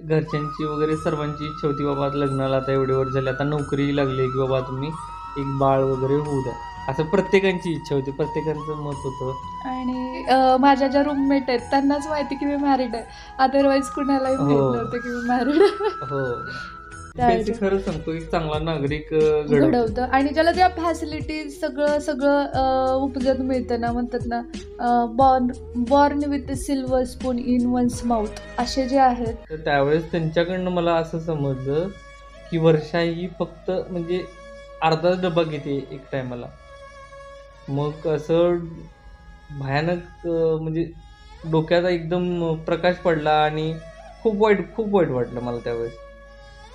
घरच्यांची वगैरे सर्वांची इच्छा होती बाबा आता लग्नाला आता एवढे वर्ष झाले, आता नोकरी लागली की बाबा तुम्ही एक बाळ वगैरे होऊ द्या, असं प्रत्येकांची इच्छा होती, प्रत्येकाचं मत होतं. आणि माझ्या ज्या रूममेट आहेत त्यांनाच माहिती की मी मॅरिड आहे. अदरवाईज कुणालाही हो माहित नव्हतं की मी मॅरिड हो. आहे. खरं सांगतो एक चांगला नागरिक घडवतो. घडवतं आणि ज्याला ज्या फॅसिलिटीज सगळं सगळं उपजत मिळतं ना, म्हणतात ना born with silver spoon in one's mouth, असे जे आहेत. तर त्यावेळेस त्यांच्याकडनं मला असं समजलं की वर्षा ही फक्त म्हणजे अर्धाच डबा घेते एक टायमाला. मग असं भयानक म्हणजे डोक्याचा एकदम प्रकाश पडला आणि खूप वाईट वाटलं मला त्यावेळेस.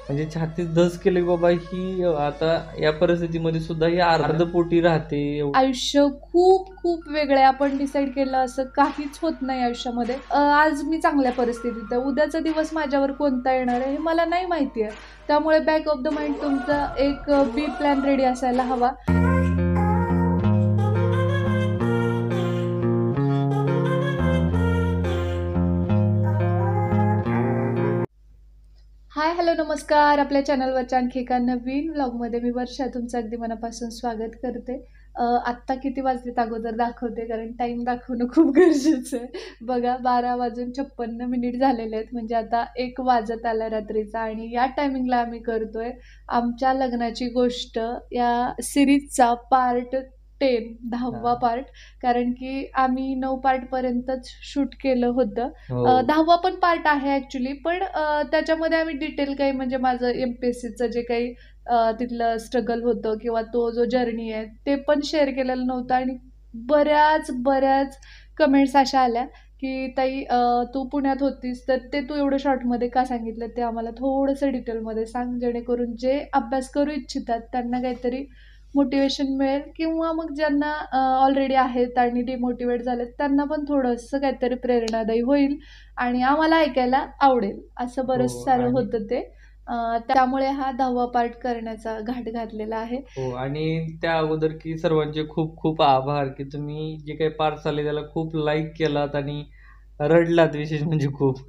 म्हणजे छातीत धस केली बाबा ही आता या परिस्थितीमध्ये सुद्धा ही अर्धपोटी राहते. आयुष्य खूप खूप वेगळं आहे. आपण डिसाईड केलं असं काहीच होत नाही आयुष्यामध्ये. आज मी चांगल्या परिस्थितीत आहे, उद्याचा दिवस माझ्यावर कोणता येणार आहे हे मला नाही माहिती आहे. त्यामुळे बॅक ऑफ द माइंड तुमचा एक बी प्लॅन रेडी असायला हवा. हाय हॅलो नमस्कार. आपल्या चॅनलवरच्या आणखी एका नवीन व्लॉगमध्ये मी वर्षा तुमचं अगदी मनापासून स्वागत करते. आत्ता किती वाजलेत अगोदर दाखवते, कारण टाईम दाखवणं खूप गरजेचं आहे. बघा 12:56 झालेले आहेत, म्हणजे आता 1 वाजत आला रात्रीचा. आणि या टायमिंगला आम्ही करतोय आमच्या लग्नाची गोष्ट या सिरीजचा पार्ट 10वा पार्ट. कारण की आम्ही 9 पार्टपर्यंतच शूट केलं होतं. 10वा पण पार्ट आहे ॲक्च्युली, पण त्याच्यामध्ये आम्ही डिटेल काही म्हणजे माझं MPSCचं जे काही तिथलं स्ट्रगल होतं किंवा तो जो जर्नी आहे ते पण शेअर केलेलं नव्हतं. आणि बऱ्याच कमेंट्स अशा आल्या की ताई तू पुण्यात होतीस तर ते तू एवढं शॉर्टमध्ये का सांगितलं, ते आम्हाला थोडंसं डिटेलमध्ये सांग, जेणेकरून जे अभ्यास करू इच्छितात त्यांना काहीतरी मोटिवेशन मिळेल, किंवा मग ज्यांना ऑलरेडी आहेत आणि डिमोटिवेट झालेत त्यांना पण थोडंसं काहीतरी प्रेरणादायी होईल आणि आम्हाला ऐकायला आवडेल, असं बरंच सारं होतं ते. त्यामुळे हा 10वा पार्ट करण्याचा घाट घातलेला आहे. हो, आणि त्या अगोदर की सर्वांचे खूप खूप आभार की तुम्ही जे काही पार्ट आले त्याला खूप लाईक केलात आणि रडलात विशेष म्हणजे खूप.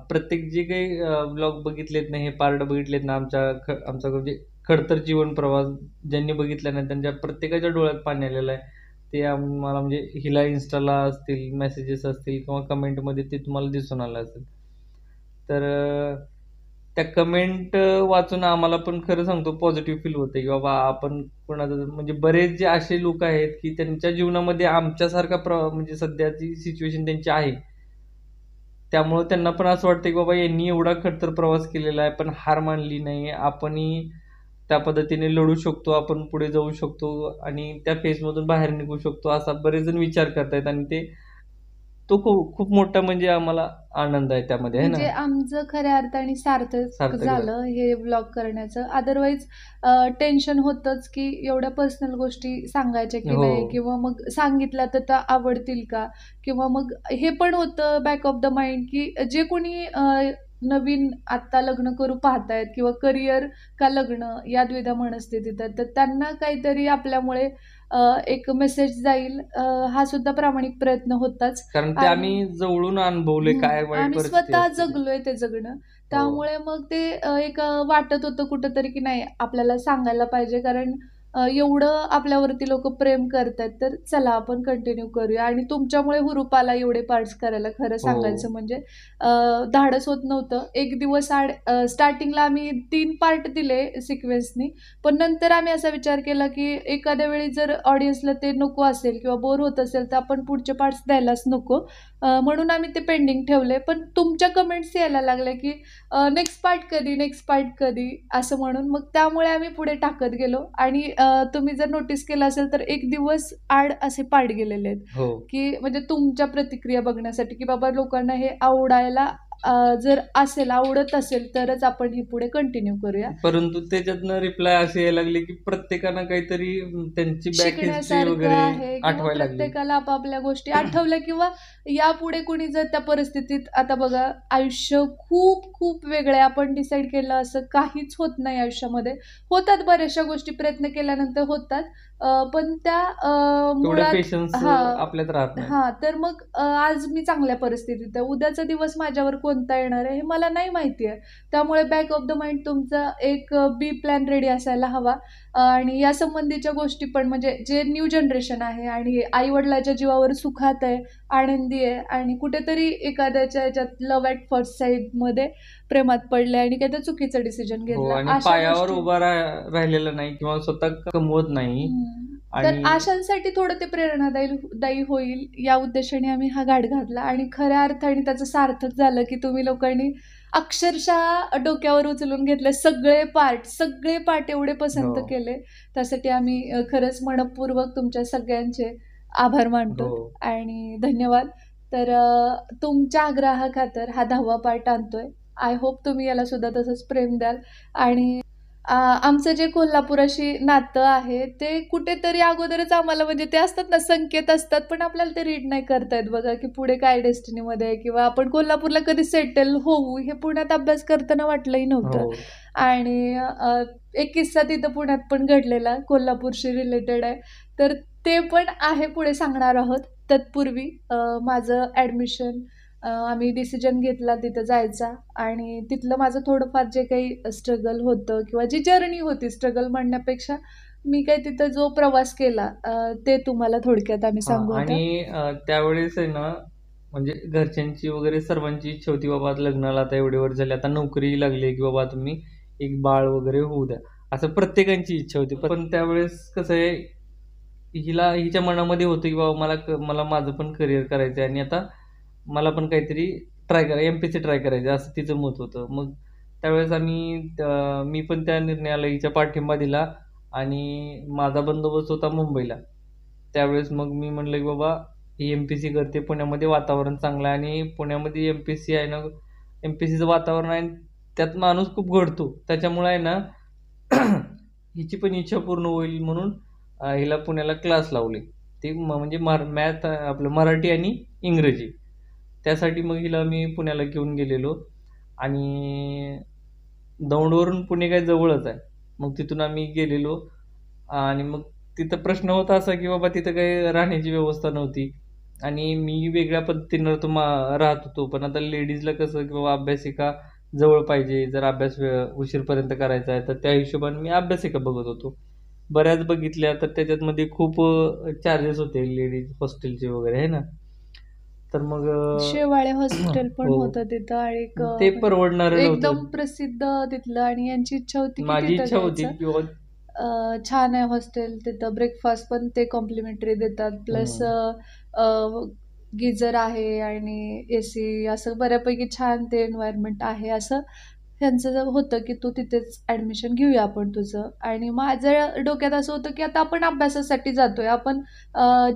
प्रत्येक जे काही ब्लॉग बघितलेत ना, हे पार्ट बघितलेत ना, आमचा म्हणजे खडतर जीवन प्रवास ज्यांनी बघितला ना त्यांच्या प्रत्येकाच्या डोळ्यात पाणी आलेलं आहे. ते आम्हाला म्हणजे हिला इन्स्टाला असतील मेसेजेस असतील किंवा कमेंटमध्ये ते तुम्हाला दिसून आलं असेल. तर त्या कमेंट वाचून आम्हाला पण खरं सांगतो पॉझिटिव्ह फील होतं की बाबा आपण कोणाचं म्हणजे बरेच जे असे लोक आहेत की त्यांच्या जीवनामध्ये आमच्यासारखा म्हणजे सध्याची सिच्युएशन त्यांची आहे. त्यामुळे त्यांना पण असं वाटतं की बाबा यांनी एवढा खडतर प्रवास केलेला आहे पण हार मानली नाही, आपणही त्या पद्धतीने लढू शकतो, आपण पुढे जाऊ शकतो आणि त्या फेजमधून बाहेर निघू शकतो, असा बरेच जण विचार करतायत. आणि तो खूप मोठा म्हणजे आम्हाला आनंद आहे त्यामध्ये, आहे ना. म्हणजे आमचं खऱ्या अर्थाने सार्थक झालं हे व्लॉग करण्याचं. अदरवाईज टेन्शन होतंच की एवढ्या पर्सनल गोष्टी सांगायच्या की नाही, किंवा मग सांगितल्या तर त्या आवडतील का, किंवा मग हे पण होतं बॅक ऑफ द माइंड की जे कोणी नवीन आत्ता लग्न करू पाहतायत किंवा करिअर का लग्न या द्विधा मनस्थितीत आहेत, तर त्यांना काहीतरी आपल्यामुळे एक मेसेज जाईल, हा सुद्धा प्रामाणिक प्रयत्न होताच. कारण ते आम्ही जवळून अनुभवले काय आम्ही स्वतः जगलोय ते जगणं. त्यामुळे मग ते एक वाटत होतं कुठंतरी की नाही आपल्याला सांगायला पाहिजे, कारण एवढं आपल्यावरती लोक प्रेम करतात, तर चला आपण कंटिन्यू करूया. आणि तुमच्यामुळे हुरूप आला एवढे पार्ट्स करायला. खरं सांगायचं म्हणजे धाडस होत नव्हतं. एक दिवस स्टार्टिंगला आम्ही 3 पार्ट दिले सिक्वेन्सनी, पण नंतर आम्ही असा विचार केला की एखाद्या वेळी जर ऑडियन्सला ते नको असेल किंवा बोर होत असेल तर आपण पुढचे पार्ट्स द्यायलाच नको, म्हणून आम्ही ते पेंडिंग ठेवले. पण तुमच्या कमेंट्स यायला लागल्या की नेक्स्ट पार्ट कधी असं म्हणून, मग त्यामुळे आम्ही पुढे टाकत गेलो. आणि तुम्ही जर नोटीस केलं असेल तर 1 दिवस आड असे पार्ट गेलेले आहेत की म्हणजे तुमच्या प्रतिक्रिया बघण्यासाठी की बाबा लोकांना हे आवडायला जर आवडत असेल तरच आपण हे पुढे कंटिन्यू करूया. परंतु त्याच्यातनं रिप्लाय असे यायला लागले की प्रत्येकानं काहीतरी त्यांची बॅक हिस्ट्री वगैरे आठवायला लागली. प्रत्येकाला आपापल्या गोष्टी आठवल्या, किंवा यापुढे कोणी जर त्या परिस्थितीत, आता बघा आयुष्य खूप खूप वेगळं आहे. आपण डिसाईड केलं असं काहीच होत नाही आयुष्यामध्ये. होतात बऱ्याचशा गोष्टी, प्रयत्न केल्यानंतर होतात, पण त्या तेवढं मुळात पेशन्स हां. आपल्यात राहत नाही. हां, तर मग आज मी चांगल्या परिस्थितीत आहे. उद्याचा दिवस माझ्यावर कोणता येणार आहे हे मला नाही माहिती आहे. त्यामुळे बॅक ऑफ द माइंड तुमचा एक बी प्लॅन रेडी असायला हवा. आणि या संबंधीच्या गोष्टी पण म्हणजे जे न्यू जनरेशन आहे आणि आई-वडिलाच्या जीवावर सुखात आहे, आनंदी आहे आणि कुठेतरी एखाद्याच्या ह्याच्यात लव्ह ॲट फर्स्ट साईटमध्ये प्रेमात पडले आणि काहीतरी चुकीचा डिसिजन हो, घेतला. आणि अशा पायावर गोष्टी उभा राहिलेला नाही किंवा स्वतः कमवत नाही. हं. तर आणि आशांसाठी थोडं ते प्रेरणादायी दायी होईल या उद्देशाने आम्ही हा घाट घातला आणि खऱ्या अर्थाने त्याचं सार्थक झालं, की तुम्ही लोकांनी अक्षरशः डोक्यावर उचलून घेतले सगळे पार्ट एवढे हो, पसंत केले. त्यासाठी आम्ही खरंच मनःपूर्वक तुमच्या सगळ्यांचे आभार मानतो हो. आणि धन्यवाद. तर तुमच्या आग्रहाखातर हा 10वा पार्ट आणतोय. आय होप तुम्ही याला सुद्धा तसंच प्रेम द्याल आणि आमचं जे कोल्हापुराशी नातं आहे, ते कुठेतरी अगोदरच आम्हाला म्हणजे ते असतात ना, संकेत असतात, पण आपल्याला ते रीड नाही करता येत बघा, की पुढे काय डेस्टिनीमध्ये आहे किंवा आपण कोल्हापूरला कधी सेटल होऊ, हे पुण्यात अभ्यास करताना वाटलंही नव्हतं. हो. आणि एक किस्सा तिथं पुण्यात पण घडलेला, कोल्हापूरशी रिलेटेड आहे. तर ते पण आहे, पुढे सांगणार आहोत. तत्पूर्वी माझं ॲडमिशन आम्ही डिसिजन घेतला तिथं जायचा आणि तिथलं माझं थोडंफार जे काही स्ट्रगल होतं किंवा जी जर्नी होती, स्ट्रगल म्हणण्यापेक्षा मी काही तिथं जो प्रवास केला ते तुम्हाला थोडक्यात आम्ही हां, सांगू आता. आणि त्यावेळेस आहे ना, म्हणजे घरच्यांची वगैरे सर्वांची इच्छा होती, बाबा आता लग्नाला आता एवढे वर्ष झाले, आता नोकरी लागली, की बाबा तुम्ही एक बाळ वगैरे होऊ द्या. असं प्रत्येकाची इच्छा होती. पण त्यावेळेस कसं आहे, हिच्या मनामध्ये होतं, की बाबा मला माझं पण करिअर करायचं आहे आणि आता मला पण काहीतरी एम-पी-एस-सी ट्राय करायचं आहे, असं तिचं मत होतं. मग त्यावेळेस मी पण त्या निर्णयाला हिचा पाठिंबा दिला आणि माझा बंदोबस्त होता मुंबईला. त्यावेळेस मग मी म्हटलं, की बाबा ही एम-पी-एस-सी करते. पुण्यामध्ये वातावरण चांगलं आहे आणि पुण्यामध्ये एम-पी-एस-सी आहे ना, एम-पी-एस-सीचं वातावरण आहे आणि त्यात माणूस खूप घडतो. त्याच्यामुळे आहे ना, हिची पण इच्छा पूर्ण होईल म्हणून हिला पुण्याला क्लास लावले. ते म्हणजे मॅथ आपलं मराठी आणि इंग्रजी. त्यासाठी मग हिला मी पुण्याला घेऊन गेलेलो आणि दौंडवरून पुणे काय जवळच आहे. मग तिथून आम्ही गेलेलो आणि मग तिथं प्रश्न होता असा, की बाबा तिथं काही राहण्याची व्यवस्था नव्हती आणि मी वेगळ्या पद्धतीनं राहत होतो. पण आता लेडीजला कसं, की बाबा अभ्यासिका जवळ पाहिजे. जर अभ्यास उशीरपर्यंत करायचा आहे, तर त्या हिशोबाने मी अभ्यासिका बघत होतो. बऱ्याच बघितल्या, तर त्याच्यामध्ये खूप चार्जेस होते लेडीज हॉस्टेलचे वगैरे आहे ना. तर मग शेवाळे हॉस्पिटल पण हो. होतं तिथं आणि एक ते म्हणजे परवडणारं एकदम नव्हतं. प्रसिद्ध तिथलं आणि यांची इच्छा होती की माझी तिथं इच्छा होती, घ्यायचं. की बाबा छान आहे हॉस्टेल तिथं ब्रेकफास्ट पण ते कॉम्प्लिमेंटरी देतात प्लस हं. गिझर आहे आणि एसी असं बऱ्यापैकी छान ते एन्व्हायरमेंट आहे असं त्यांचं जर होतं की तू तिथेच ॲडमिशन घेऊया आपण तुझं आणि माझ्या डोक्यात असं होतं की आता आपण अभ्यासासाठी जातोय आपण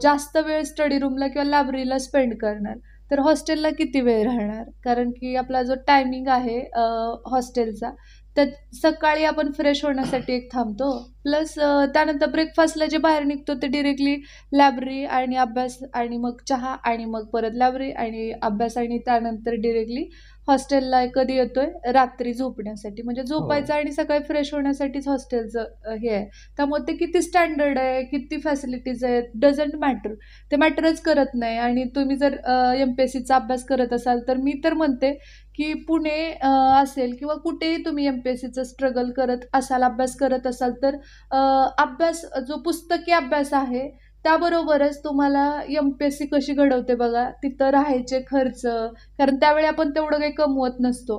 जास्त वेळ स्टडी रूमला किंवा लायब्ररीला स्पेंड करणार तर हॉस्टेलला किती वेळ राहणार कारण की आपला जो टायमिंग आहे हॉस्टेलचा तर सकाळी आपण फ्रेश होण्यासाठी एक थांबतो प्लस त्यानंतर ब्रेकफास्टला जे बाहेर निघतो ते डिरेक्टली लायब्ररी आणि अभ्यास आणि मग चहा आणि मग परत लायब्ररी आणि अभ्यास आणि त्यानंतर डिरेक्टली हॉस्टेलला कधी येतोय रात्री झोपण्यासाठी म्हणजे हो. झोपायचं आणि सकाळी फ्रेश होण्यासाठीच हॉस्टेलचं हे आहे त्यामुळे ते किती स्टँडर्ड आहे किती फॅसिलिटीज आहेत डझंट मॅटर ते मॅटरच करत नाही आणि तुम्ही जर एम-पी-एस-सीचा अभ्यास करत असाल तर मी तर म्हणते की पुणे असेल किंवा कुठेही तुम्ही एम-पी-एस-सीचं स्ट्रगल करत असाल अभ्यास करत असाल तर अभ्यास जो पुस्तकी अभ्यास आहे त्याबरोबरच तुम्हाला एम-पी-एस-सी कशी घडवते बघा तिथं राहायचे खर्च कारण त्यावेळी आपण तेवढं काही कमवत नसतो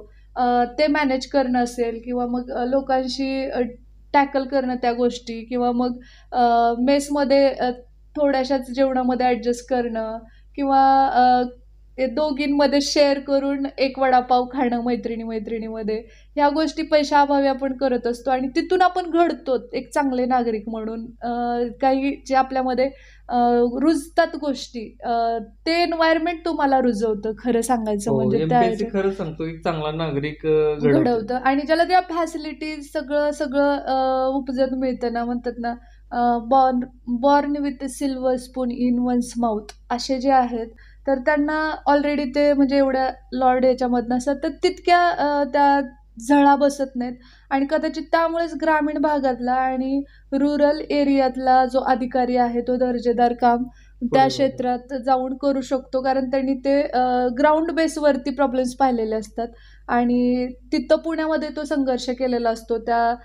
ते मॅनेज करणं असेल किंवा मग लोकांशी टॅकल करणं त्या गोष्टी किंवा मग मेसमध्ये थोड्याशाच जेवणामध्ये ॲडजस्ट करणं किंवा ते दोघींमध्ये शेअर करून एक वडापाव खाणं मैत्रिणीमध्ये ह्या गोष्टी पैशाअभावी आपण करत असतो आणि तिथून आपण घडतो एक चांगले नागरिक म्हणून काही जे आपल्यामध्ये रुजतात गोष्टी ते एन्व्हायरमेंट तुम्हाला रुजवतं खरं सांगायचं हो, म्हणजे त्या एम-पी-एस-सी खरंच सांगतो, एक चांगला नागरिक घडवतं. घडवतं आणि ज्याला त्या फॅसिलिटीज सगळं सगळं उपजत मिळतं ना म्हणतात ना born born with silver spoon in one's mouth असे जे आहेत तर त्यांना ऑलरेडी ते म्हणजे एवढ्या लॉर्ड याच्यामधनं असतात तर तितक्या त्या झळा बसत नाहीत आणि कदाचित त्यामुळेच ग्रामीण भागातला आणि रुरल एरियातला जो अधिकारी आहे तो दर्जेदार काम त्या बरोबर. क्षेत्रात जाऊन करू शकतो, कारण त्यांनी ते ग्राउंड बेसवरती प्रॉब्लेम्स पाहिलेले असतात आणि तिथं पुण्यामध्ये तो संघर्ष केलेला असतो. त्या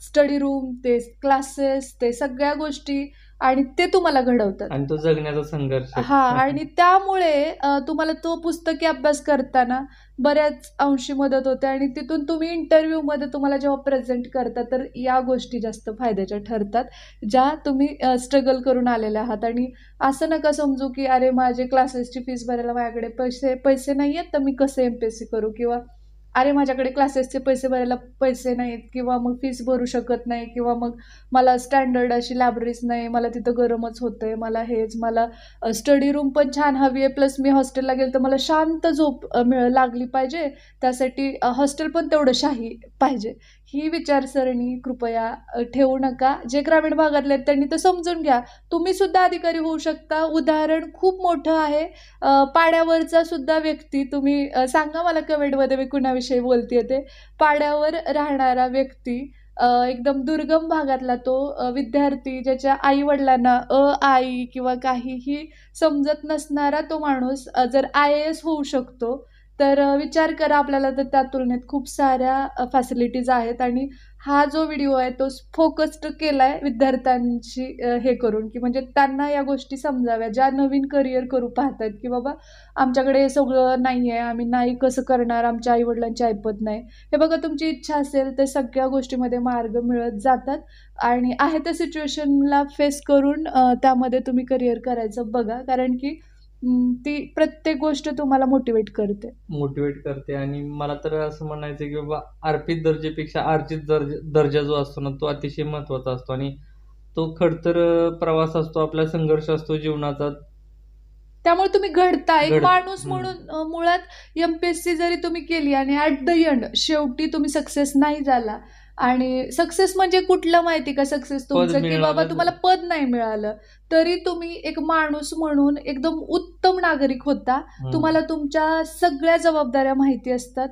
स्टडी रूम, ते क्लासेस, ते सगळ्या गोष्टी आणि ते तुम्हाला घडवतात. आणि तो जगण्याचा संघर्ष. हां, आणि त्यामुळे तुम्हाला तो पुस्तकी अभ्यास करताना बऱ्याच अंशी मदत होते आणि तिथून तुम्ही इंटरव्ह्यूमध्ये तुम्हाला जेव्हा प्रेझेंट करता, तर या गोष्टी जास्त फायद्याच्या ठरतात, ज्या तुम्ही स्ट्रगल करून आलेल्या आहात. आणि असं नका समजू, की अरे माझे क्लासेसची फीस भरायला माझ्याकडे पैसे पैसे नाही आहेत, तर मी कसं एम-पी-एस-सी करू? किंवा अरे माझ्याकडे क्लासेसचे पैसे भरायला पैसे नाहीत किंवा मग फीस भरू शकत नाही किंवा मग मला स्टँडर्ड अशी लायब्ररीज नाही, मला तिथं गरमच होतंय, मला हेच, मला स्टडी रूम पण छान हवी आहे, प्लस मी हॉस्टेलला गेले तर मला शांत झोप लागली पाहिजे, त्यासाठी हॉस्टेल पण तेवढं शाही पाहिजे. ही विचारसरणी कृपया ठेवू नका. जे ग्रामीण भागातले आहेत त्यांनी तर समजून घ्या. तुम्ही सुद्धा अधिकारी होऊ शकता. उदाहरण खूप मोठं आहे. पाड्यावरचा सुद्धा व्यक्ती, तुम्ही सांगा मला कमेंटमध्ये मी कुणाविषयी बोलतेय ते. पाड्यावर राहणारा व्यक्ती, एकदम दुर्गम भागातला तो विद्यार्थी, ज्याच्या आई-वडिलांना आई किंवा काहीही समजत नसणारा तो माणूस जर IAS होऊ शकतो, तर विचार करा, आपल्याला तर त्या तुलनेत खूप साऱ्या फॅसिलिटीज आहेत. आणि हा जो व्हिडिओ आहे तो फोकस्ड केलाय विद्यार्थ्यांशी हे करून, की म्हणजे त्यांना या गोष्टी समजाव्या, ज्या नवीन करिअर करू पाहतायत, की बाबा आमच्याकडे हे सगळं नाही आहे, आम्ही नाही कसं करणार, आमच्या आई-वडिलांची ऐपत नाही. हे बघा, तुमची इच्छा असेल तर सगळ्या गोष्टीमध्ये मार्ग मिळत जातात आणि आहे त्या सिच्युएशनला फेस करून त्यामध्ये तुम्ही करिअर करायचं बघा, कारण की ती प्रत्येक गोष्ट तुम्हाला मोटिवेट करते. आणि मला तर असं म्हणायचं की बाबा अर्पित दर्जेपेक्षा अर्जित दर्जा जो असतो ना, तो अतिशय महत्त्वाचा असतो आणि तो खडतर प्रवास असतो, आपला संघर्ष असतो जीवनाचा. त्यामुळे तुम्ही घडता एक माणूस हं. म्हणून. मुळात एम-पी-एस-सी जरी तुम्ही केली आणि ॲट द एंड शेवटी तुम्ही सक्सेस नाही झाला, आणि सक्सेस म्हणजे कुठलं माहिती का सक्सेस पद तुमचं, की बाबा मिळालं तुम्हाला पद नाही मिळालं, तरी तुम्ही एक माणूस म्हणून एकदम उत्तम नागरिक होता. तुम्हाला तुमच्या सगळ्या जबाबदाऱ्या माहिती असतात.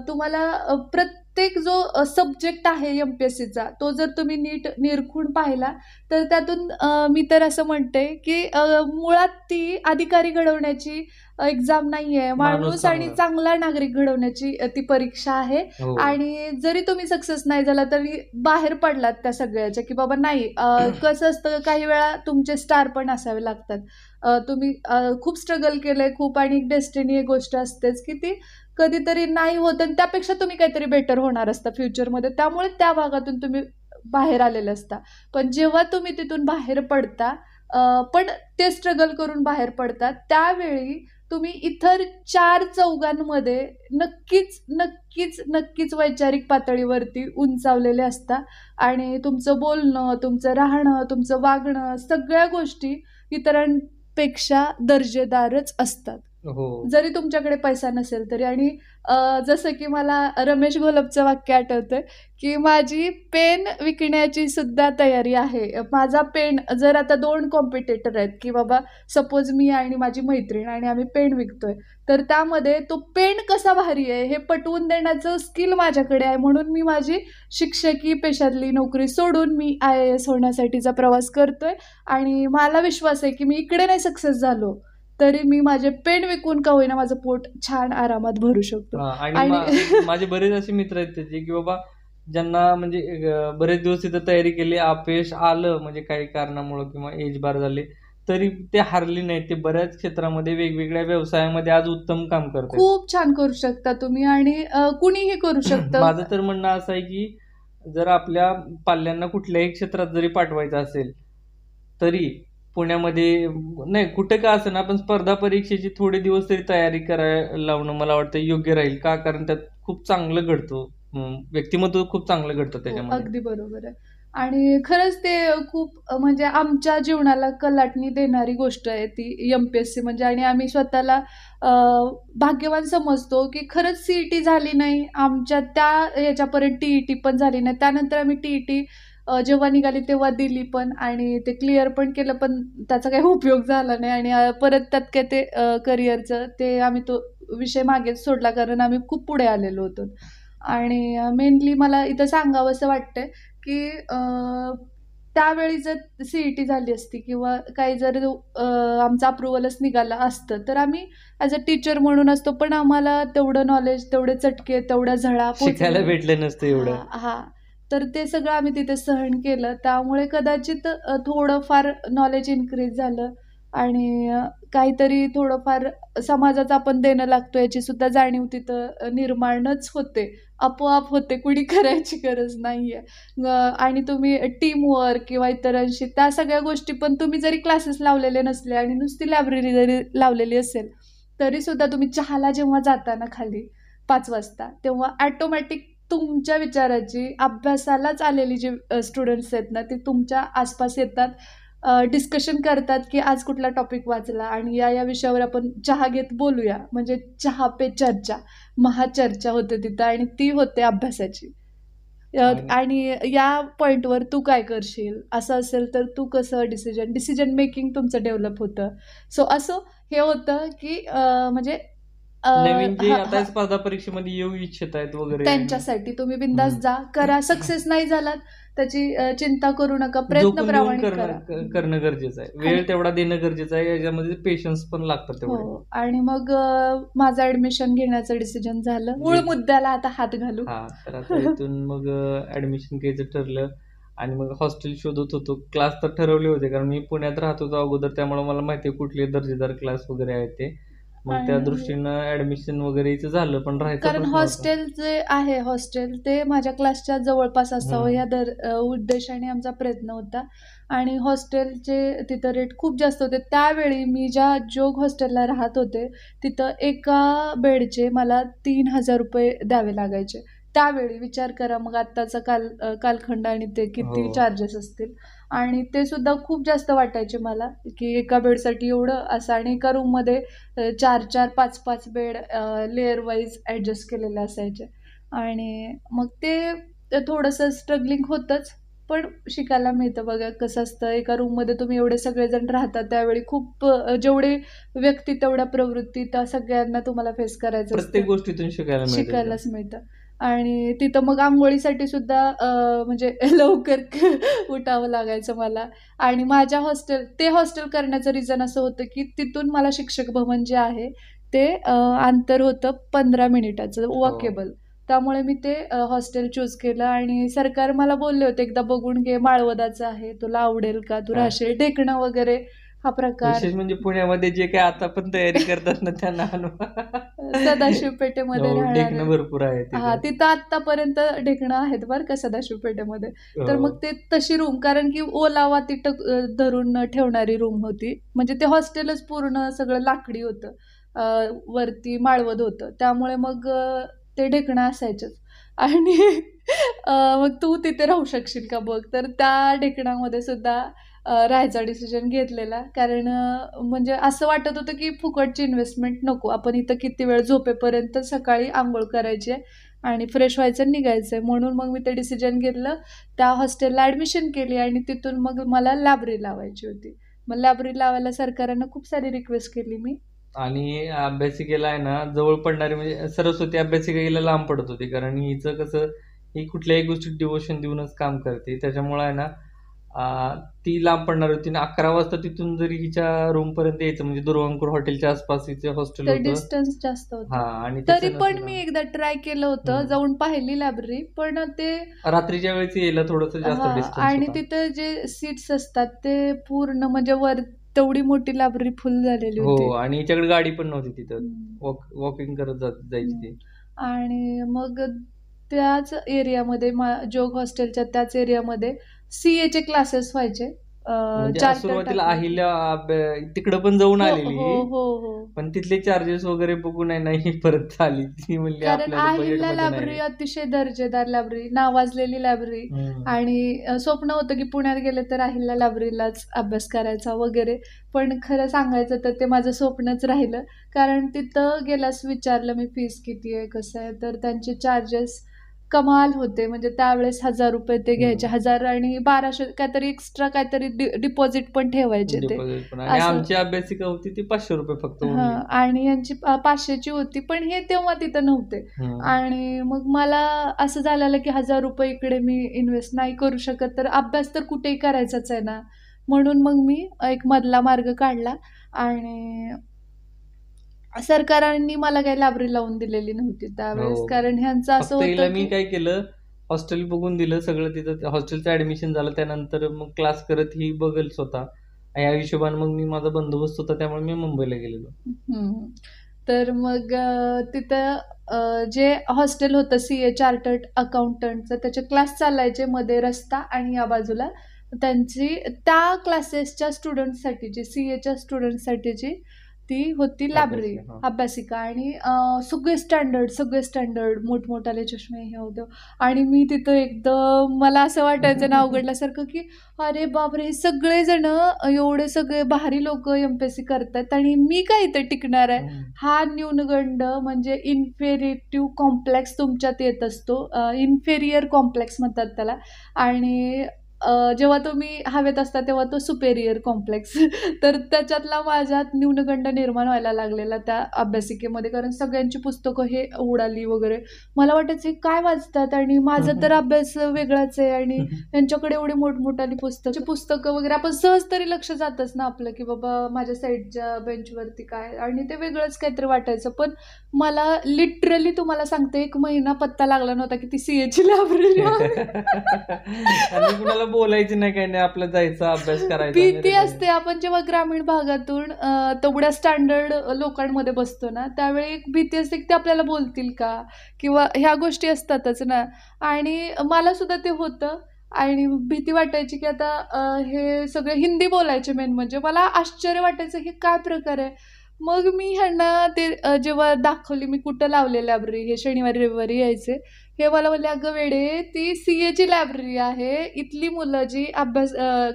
तुम्हाला प्रत्येक जो सब्जेक्ट आहे एम-पी-एस-सीचा, तो जर तुम्ही नीट निरखून पाहिला, तर त्यातून मी तर असं म्हणते, की मुळात ती अधिकारी घडवण्याची एक्झाम नाहीये, माणूस आणि चांगला नागरिक घडवण्याची ती परीक्षा आहे. हो. आणि जरी तुम्ही सक्सेस नाही झाला तरी बाहेर पडलात त्या सगळ्याच्या, की बाबा नाही, कसं असतं काही वेळा तुमचे स्टार पण असावे लागतात. तुम्ही खूप स्ट्रगल केलंय खूप, आणि एक डेस्टिनी एक गोष्ट असतेच, की ती कधीतरी नाही होत आणि त्यापेक्षा तुम्ही काहीतरी बेटर होणार असता फ्युचरमध्ये, त्यामुळे त्या भागातून तुम्ही बाहेर आलेले असता. पण जेव्हा तुम्ही तिथून बाहेर पडता, पण ते स्ट्रगल करून बाहेर पडतात, त्यावेळी तुम्ही इतर 4 चौघांमध्ये नक्कीच, नक्कीच, नक्कीच वैचारिक पातळीवरती उंचावलेले असता आणि तुमचं बोलणं, तुमचं राहणं, तुमचं वागणं, सगळ्या गोष्टी इतरांपेक्षा दर्जेदारच असतात. हो. जरी तुमच्याकडे पैसा नसेल तरी. आणि जसं की मला रमेश घोलपचं वाक्य आठवतंय, की माझी पेन विकण्याची सुद्धा तयारी आहे. माझा पेन, जर आता 2 कॉम्पिटिटर आहेत, की बाबा सपोज मी आणि माझी मैत्रीण आणि आम्ही पेन विकतोय, तर त्यामध्ये तो पेन कसा भारी आहे हे पटवून देण्याचं स्किल माझ्याकडे आहे, म्हणून मी माझी शिक्षकी पेशातली नोकरी सोडून मी IAS होण्यासाठीचा प्रवास करतोय. आणि मला विश्वास आहे, की मी इकडे नाही सक्सेस झालो, तरी मी माझे पेन विकून का होईना माझं पोट छान आरामात भरू शकतो. आणि माझे बरेच असे मित्र आहेत त्याचे, की बाबा ज्यांना म्हणजे बरेच दिवस तिथं तयारी केली, अपयश आलं म्हणजे काही कारणामुळं किंवा एज बार झाले, तरी ते हारले नाहीत. ते बऱ्याच क्षेत्रामध्ये वेगवेगळ्या व्यवसायामध्ये आज उत्तम काम करतात. खूप छान करू शकता तुम्ही आणि कुणीही करू शकतं. माझं तर म्हणणं असं आहे, की जर आपल्या पाल्यांना कुठल्याही क्षेत्रात जरी पाठवायचं असेल, तरी पुण्यामध्ये नाही कुठे का असेना, पण स्पर्धा परीक्षेची थोडे दिवस तरी तयारी करायला लावणं मला वाटतं योग्य राहील. का? कारण त्यात खूप चांगलं घडतं. व्यक्तिमत्व खूप चांगलं घडतं हो, त्याच्यामध्ये. अगदी बरोबर आहे. आणि खरंच ते खूप म्हणजे आमच्या जीवनाला कलाटणी देणारी गोष्ट आहे ती एम-पी-एस-सी म्हणजे. आणि आम्ही स्वतःला भाग्यवान समजतो, की खरंच CET झाली नाही आमच्या, त्या ह्याच्यापर्यंत TET पण झाली नाही. त्यानंतर आम्ही TET जेव्हा निघाली तेव्हा दिली पण आणि ते क्लिअर पण केलं, पण त्याचा काही उपयोग झाला नाही. आणि परत त्यात काय ते करिअरचं ते आम्ही तो विषय मागेच सोडला, कारण आम्ही खूप पुढे आलेलो होतो. आणि मेनली मला इथं सांगावंसं वाटतंय की त्यावेळी जर CET झाली असती किंवा काही जर आमचं अप्रुव्हलच निघालं असतं तर आम्ही ॲज अ टीचर म्हणून असतो, पण आम्हाला तेवढं नॉलेज, तेवढे चटके, तेवढ्या झळा शिकायला पोचले. भेटलं नसतं एवढं. हां, हां. तर ते सगळं आम्ही तिथे सहन केलं. त्यामुळे कदाचित थोडंफार नॉलेज इन्क्रीज झालं आणि काहीतरी थोडंफार समाजाचं आपण देणं लागतो याची सुद्धा जाणीव तिथं निर्माणच होते. आपोआप होते. कुणी करायची गरज नाहीये. आणि तुम्ही टीमवर्क किंवा इतरांशी त्या सगळ्या गोष्टी पण तुम्ही जरी क्लासेस लावलेले नसले आणि नुसती लायब्ररी जरी लावलेली असेल, तरीसुद्धा तुम्ही चहाला जेव्हा जाता ना खाली 5 वाजता, तेव्हा ऑटोमॅटिक तुमच्या विचाराची अभ्यासालाच आलेली जी स्टुडंट्स आहेत ना, ते तुमच्या आसपास येतात. डिस्कशन करतात, की आज कुठला टॉपिक वाचला आणि या विषयावर आपण चहा घेत बोलूया. म्हणजे चहा पे चर्चा, महाचर्चा होते तिथं आणि ती होते अभ्यासाची. आणि आणि या पॉइंटवर तू काय करशील? असं असेल तर तू कसं डिसिजन मेकिंग तुमचं डेव्हलप होतं. सो असं हे होतं, की म्हणजे नवीन जे हां, आता हां. स्पर्धा परीक्षेमध्ये येऊ इच्छित आहेत वगैरे आणि त्यांच्यासाठी तुम्ही बिंदास हं. जा, करा. सक्सेस नाही झालात त्याची चिंता करू नका. प्रयत्न झोकून देऊन प्रामाणिक करा. करणं गरजेचं आहे. आणि वेळ तेवढा देणं गरजेचं आहे. याच्यामध्ये पेशन्स पण लागतात हो. तेवढे. आणि मग माझं ॲडमिशन घेण्याचं डिसिजन झालं. मूळ जे मुद्द्याला आता हात घालू. हां, तर आता इथून मग ॲडमिशन घ्यायचं ठरलं आणि मग हॉस्टेल शोधत होतो. क्लास तर ठरवले होते कारण मी पुण्यात राहत होतो अगोदर, त्यामुळे मला माहिती आहे कुठले दर्जेदार क्लास वगैरे आहेत ते. मग त्या आणि दृष्टीनं ॲडमिशन वगैरेचं झालं, पण राहायचा कारण प्रश्न होता. हॉस्टेल जे आहे हॉस्टेल ते माझ्या क्लासच्या जवळपास असावं हं. या उद्देशाने आमचा प्रयत्न होता. आणि हॉस्टेलचे तिथं रेट खूप जास्त होते. त्यावेळी मी ज्या जोग हॉस्टेलला राहत होते, तिथं एका बेडचे मला ₹3000 द्यावे लागायचे. त्यावेळी विचार करा मग आत्ताचा कालखंड आणि ते हो. किती चार्जेस असतील. आणि ते सुद्धा खूप जास्त वाटायचे मला, की एका बेडसाठी एवढं असं आणि एका रूममध्ये 4-4, 5-5 बेड लेयर वाईज ॲडजस्ट केलेले असायचे. आणि मग ते थोडंसं स्ट्रगलिंग होतंच, पण शिकायला मिळतं बघा कसं असतं. एका रूममध्ये तुम्ही एवढे सगळेजण राहता त्यावेळी खूप जेवढे व्यक्ती तेवढ्या प्रवृत्ती त्या सगळ्यांना तुम्हाला फेस करायचं प्रत्येक असतं. गोष्टीतून शिकायला मिळतं तिथं. शिकायलाच मिळतं. आणि तिथं मग अंघोळीसाठी सुद्धा म्हणजे लवकर उठावं लागायचं मला. आणि माझ्या ते हॉस्टेल करण्याचं रिझन असं होतं, की तिथून मला शिक्षक भवन जे आहे ते अंतर होतं 15 मिनिटाचं हो. वॉकेबल. त्यामुळे मी ते हॉस्टेल चूज केलं आणि सरकार मला बोलले होते, "एकदा बघून घे, माळवदाचं आहे, तुला आवडेल का? तू हां. राहशील." ढेकणं वगैरे हा प्रकार. विशेष म्हणजे पुण्यामध्ये जे काही आता पण तयारी करतात ना त्यांना सदाशिव पेठेमध्ये हो, राहणारे. ढेकणं भरपूर आहे हां, तिथं. तिथं आत्तापर्यंत ढेकणं आहेत बरं का सदाशिव पेठेमध्ये. तर हो. मग ते तशी रूम कारण की ओलावा ती धरून ठेवणारी रूम होती. म्हणजे ते हॉस्टेलच पूर्ण सगळं लाकडी होतं. अ, वरती माळवद होतं. त्यामुळे मग ते ढेकणं असायचेच. आणि मग तू तिथे राहू शकशील का बघ? तर त्या ढेकणामध्ये सुद्धा राहायचा डिसिजन घेतलेला. कारण म्हणजे असं वाटत होतं की फुकटची इन्व्हेस्टमेंट नको. आपण इथं किती वेळ झोपेपर्यंत सकाळी अंघोळ करायची आहे आणि फ्रेश व्हायचं आणि निघायचं आहे. म्हणून मग मी ते डिसिजन घेतलं. त्या हॉस्टेलला ॲडमिशन केली आणि तिथून मग मला लायब्ररी लावायची होती. मग लायब्ररी लावायला सरकारांना खूप सारी रिक्वेस्ट केली मी. आणि अभ्यासिकेला आहे ना, जवळ पडणारी म्हणजे सरस्वती अभ्यासिका लांब पडत होती. कारण हिचं कसं, ही कुठल्याही गोष्टीत डिव्होशन देऊनच काम करते. त्याच्यामुळं आहे ना, ती लांब पडणार होती आणि 11 वाजता तिथून जरी हिच्या रूमपर्यंत यायचं म्हणजे दुर्वांकूर हॉटेलच्या आसपास हिचं हॉस्टेल तर होतं. डिस्टन्स जास्त होतं. हां आणि तरी त्याच्यानं पण सुद्धा मी एकदा ट्राय केलं होतं. हं. जाऊन पाहिली लायब्ररी. पण ते रात्रीच्या वेळेस यायला थोडंसं जास्त हां. डिस्टन्स आणि होता. तिथं जे सीट्स असतात ते पूर्ण म्हणजे तेवढी मोठी लायब्ररी फुल झालेली हो होती. आणि हिच्याकडे गाडी पण नव्हती तिथं. हं. वॉकिंग करत जायची हं. ती. आणि मग त्याच एरियामध्ये जोग हॉस्टेलच्या त्याच एरियामध्ये CAचे क्लासेस व्हायचे. म्हणजे चार्टर सुरुवातीला टाकून. अहिल्या तिकडं पण जाऊन हो, आलेली हो, ही. हो, हो. पण तिथले चार्जेस वगैरे बघून आहे ना, ही परत आली. ती म्हणली कारण आपल्याला अहिल्या बजेटमध्ये नाही. लायब्ररी अतिशय दर्जेदार लायब्ररी, नावाजलेली लायब्ररी. हं. आणि स्वप्न होतं की पुण्यात गेले तर अहिल्या लायब्ररीलाच अभ्यास करायचा वगैरे. पण खरं सांगायचं तर ते माझं स्वप्नच राहिलं. कारण तिथं गेल्यास विचारलं मी फीस किती आहे, कसं आहे, तर त्यांचे चार्जेस कमाल होते. म्हणजे त्यावेळेस ₹1000 ते घ्यायचे. हं. 1000 आणि 1200 काहीतरी एक्स्ट्रा काहीतरी डिपॉझिट पण ठेवायचे ते. डिपॉझिट पण आणि असं. आमची अभ्यासिका होती ती ₹500 फक्त ओन्ली. हां. आणि यांची 500ची होती. पण हे तेव्हा तिथं नव्हते. हं. आणि मग मला असं झालेलं, की ₹1000 इकडे मी इन्व्हेस्ट नाही करू शकत, तर अभ्यास तर कुठेही करायचाच आहे ना. म्हणून मग मी एक मधला मार्ग काढला आणि सरकारांनी मला काही लायब्ररी लावून दिलेली नव्हती त्यावेळेस. हो. कारण ह्यांचं असं फक्त हिला होतं, मी की काय केलं, हॉस्टेल बघून दिलं सगळं तिथं हॉस्टेलचं ॲडमिशन झालं. त्यानंतर मग क्लास करत ही बघेल स्वतः. या हिशोबाने मग मी माझा बंदोबस्त होता त्यामुळे मी मुंबईला गेलेलो. हं. तर मग तिथं जे हॉस्टेल होतं CA चार्टर्ड अकाउंटंटचं त्याचे क्लास चालायचे मध्ये रस्ता आणि या बाजूला त्यांची त्या क्लासेसच्या स्टुडंट्ससाठीची CAच्या स्टुडंट्ससाठीची ती होती लायब्ररी, अभ्यासिका. हां. अभ्यासिका. आणि सगळे स्टँडर्ड मोठमोठाले चष्मे हे होते. आणि मी तिथं एकदम मला असं वाटायचं ना अवघडल्यासारखं, की अरे बापरे! हे सगळेजणं एवढे सगळे भारी लोकं MPSC करतायत आणि मी काय इथे टिकणार आहे? हं. हा न्यूनगंड म्हणजे इन्फेरिटिव्ह कॉम्प्लेक्स तुमच्यात येत असतो. इन्फेरियर कॉम्प्लेक्स म्हणतात त्याला. आणि जेव्हा तुम्ही हवेत असता तेव्हा तो सुपेरियर कॉम्प्लेक्स. तर त्याच्यातला माझ्यात न्यूनगंड निर्माण व्हायला लागलेला त्या अभ्यासिकेमध्ये. कारण सगळ्यांची पुस्तकं हे उडाली वगैरे. मला वाटायचं हे काय वाचतात आणि माझा तर अभ्यास वेगळाच आहे आणि त्यांच्याकडे एवढी मोठमोठाली पुस्तकं वगैरे. आपण सहज तरी लक्ष जातच ना आपलं, की बाबा माझ्या साईडच्या बेंचवरती काय, आणि ते वेगळंच काहीतरी वाटायचं. पण मला लिटरली तुम्हाला सांगते 1 महिना पत्ता लागला नव्हता, की ती CAची लायब्ररी आहे. आणि कुणाला बोलायचं नाही, काही नाही. आपलं जायचं, अभ्यास करायचा आणि भीती रिटर्न असते. आपण जेव्हा ग्रामीण भागातून तेवढ्या स्टँडर्ड लोकांमध्ये बसतो ना, त्यावेळी एक भीती असते, की ते आपल्याला बोलतील का? किंवा ह्या गोष्टी असतातच ना. आणि मला सुद्धा ते होतं आणि भीती वाटायची, की आता हे सगळे हिंदी बोलायचे मेन म्हणजे. मला आश्चर्य वाटायचं, हे काय प्रकार आहे? मग मी ह्यांना ते जेव्हा दाखवली मी कुठं लावली लायब्ररी, हे शनिवारी, रविवारी यायचे. हे मला म्हणले, "अगं वेडे, ती CAची लायब्ररी आहे. इथली मुलं जी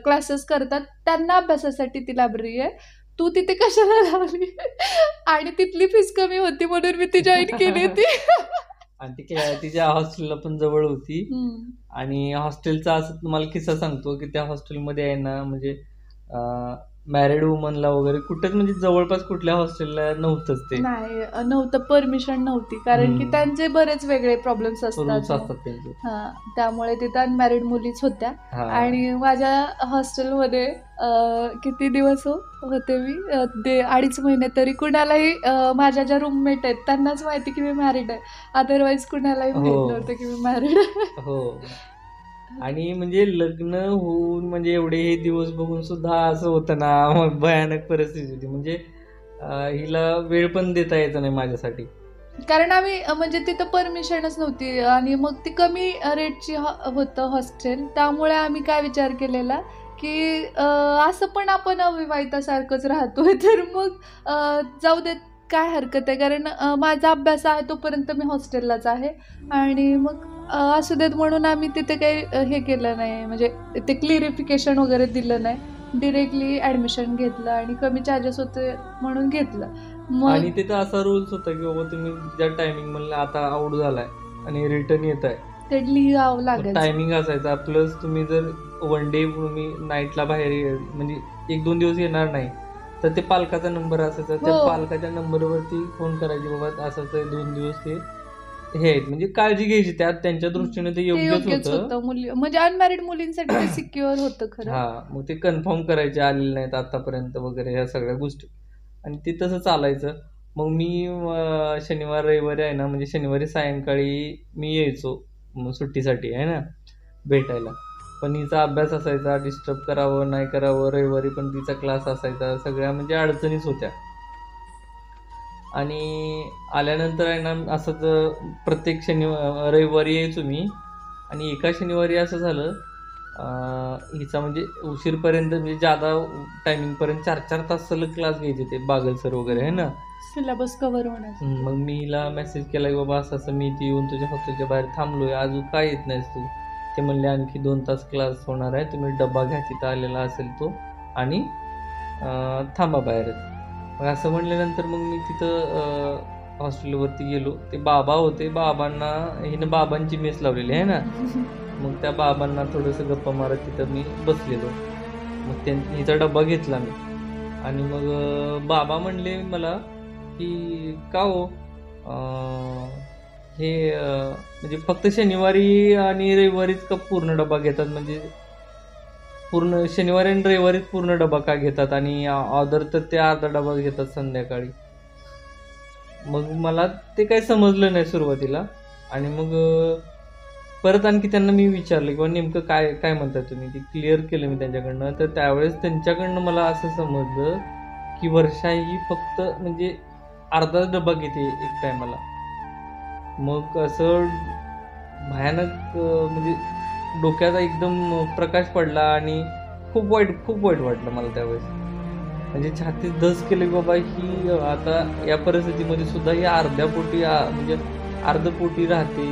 क्लासेस करतात, त्यांना अभ्यासासाठी ती लायब्ररी आहे. तू तिथे कशाला लावली?" आणि तिथली फीस कमी होती म्हणून मी ती जॉइन केली होती. आणि ती तिच्या हॉस्टेलला पण जवळ होती. हं. आणि हॉस्टेलचा असं तुम्हाला किस्सा सांगतो, की त्या हॉस्टेलमध्ये आहे ना, म्हणजे मॅरिड वुमनला वगैरे कुठेच म्हणजे जवळपास कुठल्या हॉस्टेलला नव्हतंच ते. नाही नव्हतं, परमिशन नव्हती. कारण की हं. त्यांचे बरेच वेगळे प्रॉब्लेम्स रूल्स असतात. असतात त्यांचे. हां, त्यामुळे तिथं अनमॅरिड मुलीच होत्या. हां. आणि माझ्या हॉस्टेलमध्ये किती दिवस होते मी, ते 2.5 महिने. तरी कुणालाही माझ्या ज्या रूममेट आहेत त्यांनाच माहिती की मी मॅरिड आहे. अदरवाईज कुणालाही माहीत हो. नव्हतं की मी मॅरिड आहे. हो. आणि म्हणजे लग्न होऊन म्हणजे एवढे हे दिवस बघून सुद्धा असं होतं ना, मग भयानक परिस्थिती होती. म्हणजे हिला वेळ पण देता यायचा नाही माझ्यासाठी. कारण आम्ही म्हणजे तिथं परमिशनच नव्हती आणि मग ती कमी रेटची होतं हॉस्टेल. त्यामुळे आम्ही काय विचार केलेला, की असं पण आपण अविवाहितासारखंच राहतोय, तर मग जाऊ देत, काय हरकत आहे. कारण माझा अभ्यास आहे तोपर्यंत मी हॉस्टेललाच आहे. आणि मग असू देत म्हणून आम्ही तिथे काही हे केलं नाही, म्हणजे ते क्लिअरिफिकेशन वगैरे दिलं नाही. डिरेक्टली ॲडमिशन घेतलं आणि कमी चार्जेस होते म्हणून घेतलं. मग आणि तिथं असा रूल्स होता, की बाबा तुम्ही ज्या टायमिंग म्हणलं आता आउट झालाय आणि रिटर्न येताय, ते लिहावं मग लागायचं. टायमिंग असायचा. प्लस तुम्ही जर वन डे तुम्ही नाईटला बाहेर म्हणजे 1-2 दिवस येणार नाही, तर ते पालकाचा नंबर असायचा. त्या हो. पालकाच्या नंबरवरती फोन करायची, बाबा असंच आहे 2 दिवस हे आहेत. म्हणजे काळजी घ्यायची. त्यात त्यांच्या दृष्टीने ते ते योग्यच योग्यच होतं. होतं. म्हणजे अनमॅरिड मुलींसाठी ते सिक्युअर होतं खरं. हां, मग ते कन्फर्म करायचे आलेले नाहीत आतापर्यंत वगैरे ह्या सगळ्या गोष्टी. आणि ते तसं चालायचं. मग मी शनिवार, रविवारी आहे ना, म्हणजे शनिवारी सायंकाळी मी यायचो सुट्टीसाठी आहे ना, भेटायला. पण हिचा अभ्यास असायचा, डिस्टर्ब करावं, नाही करावं. रविवारी पण तिचा क्लास असायचा. सगळ्या म्हणजे अडचणीच होत्या. आणि आल्यानंतर आहे ना, असंच प्रत्येक रविवारी यायचो मी. आणि एका शनिवारी असं झालं, हिचा म्हणजे उशीरपर्यंत म्हणजे जादा टायमिंगपर्यंत 4-4 तास सलग क्लास घ्यायचे ते बागल सर वगैरे आहे ना. सिलेबस कव्हर होण्यासाठी. मग मी हिला मेसेज केला, की बाबा असं-असं मी इथे येऊन तुझ्या हॉस्टेलच्या बाहेर थांबलोय. अजून का येत नाहीस तू? ते म्हणले आणखी 2 तास क्लास होणार आहे. तुम्ही डब्बा घ्या तिथं आलेला असेल तो आणि थांबा बाहेरच. मग असं म्हणल्यानंतर मग मी तिथं हॉस्टेलवरती गेलो. ते बाबा होते. बाबांना हिनं बाबांची मेस लावलेली आहे ना. मग त्या बाबांना थोडंसं गप्पा मारत तिथं मी बसलेलो. मग हिचा डब्बा घेतला मी आणि मग बाबा म्हणले मला, की "का हो? हे म्हणजे फक्त शनिवारी आणि रविवारीच का पूर्ण डबा घेतात? म्हणजे पूर्ण शनिवारी आणि रविवारीच पूर्ण डबा का घेतात आणि अदर तर ते अर्धा डबा घेतात संध्याकाळी." मग मला ते काही समजलं नाही सुरुवातीला आणि मग परत आणखी त्यांना मी विचारलं किंवा नेमकं काय काय म्हणताय तुम्ही? ते क्लिअर केलं मी त्यांच्याकडनं. तर त्यावेळेस त्यांच्याकडनं मला असं समजलं, की वर्षा ही फक्त म्हणजे अर्धाच डबा घेते एक टायमाला. मग असं भयानक म्हणजे डोक्याचा एकदम प्रकाश पडला आणि खूप वाईट वाटलं मला त्यावेळेस. म्हणजे छातीत धस केली बाबा ही आता या परिस्थितीमध्ये सुद्धा ही अर्ध्या पोटी म्हणजे अर्ध पोटी राहते.